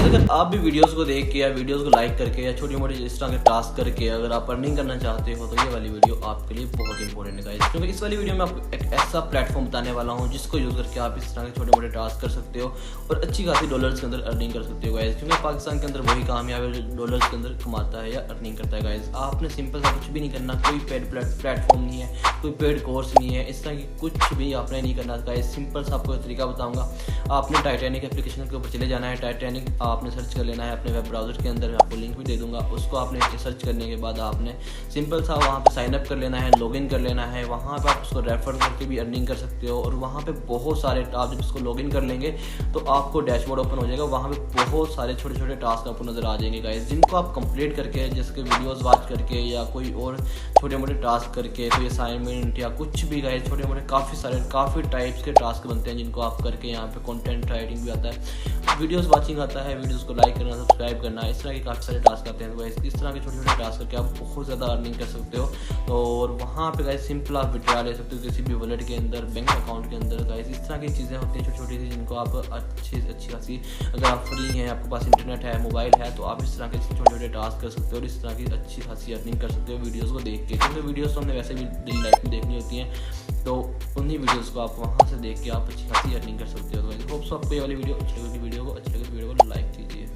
अगर आप भी वीडियोस को देख के या वीडियोस को लाइक करके या छोटी मोटी इस तरह के टास्क करके अगर आप अर्निंग करना चाहते हो तो ये वाली वीडियो आपके लिए बहुत इंपॉर्टेंट है गाइस, क्योंकि इस वाली वीडियो में आपको एक ऐसा प्लेटफॉर्म बताने वाला हूँ जिसको यूज़ करके आप इस तरह के छोटे मोटे टास्क कर सकते हो और अच्छी खासी डॉलर्स के अंदर अर्निंग कर सकते हो गाइस, क्योंकि पाकिस्तान के अंदर वही कामयाब है जो डॉलर्स के अंदर कमाता है या अर्निंग करता है गाइस। आपने सिंपल सा कुछ भी नहीं करना, कोई पेड प्लेटफॉर्म नहीं है, कोई पेड कोर्स नहीं है, इस तरह की कुछ भी आपने नहीं करना गाइस। सिंपल सा आपको तरीका बताऊंगा। आपने टाइटैनिक एप्लीकेशन के ऊपर चले जाना है, टाइटैनिक आपने सर्च कर लेना है अपने वेब ब्राउज़र के अंदर, आपको लिंक भी दे दूंगा। उसको आपने सर्च करने के बाद आपने सिंपल सा वहाँ पे साइन अप कर लेना है, लॉगिन कर लेना है। वहाँ पे आप उसको रेफर करके भी अर्निंग कर सकते हो और वहाँ पे बहुत सारे आप जब उसको लॉगिन कर लेंगे तो आपको डैशबोर्ड ओपन हो जाएगा। वहाँ पे बहुत सारे छोटे छोटे टास्क आपको नज़र आ जाएंगे गाइस, जिनको आप कंप्लीट करके जिसके वीडियोस वॉच करके या कोई और छोटे मोटे टास्क करके कोई असाइनमेंट या कुछ भी गाइस, छोटे मोटे काफ़ी टाइप्स के टास्क बनते हैं जिनको आप करके यहाँ पे कंटेंट राइटिंग भी आता है, वीडियोस वाचिंग आता है, वीडियोस को लाइक करना, सब्सक्राइब करना, इस तरह के काफ़ी सारे टास्क आते हैं। तो इस तरह के छोटे छोटे टास्क करके आप बहुत ज़्यादा अर्निंग कर सकते हो और वहाँ पे गाइस सिंपल आप विड्रॉ ले सकते हो किसी भी वॉलेट के अंदर, बैंक अकाउंट के अंदर गाइस। इस तरह की चीज़ें होती हैं छोटी छोटी सी जिनको आप अच्छी खासी, अगर आप फ्री हैं, आपके पास इंटरनेट है, मोबाइल है, तो आप इस तरह के छोटे छोटे टास्क कर सकते हो और इस तरह की अच्छी खासी अर्निंग कर सकते हो वीडियोज़ को देख के, क्योंकि वीडियोज़ तो हमने वैसे भी डेली लाइफ में देखनी होती हैं, तो उन्हीं वीडियोज़ को आप वहाँ से देख के आप अच्छी खासी अर्निंग कर सकते हो। तो होप्स आपको ये वाली वीडियो अच्छी लगी, वीडियो को लाइक कीजिए।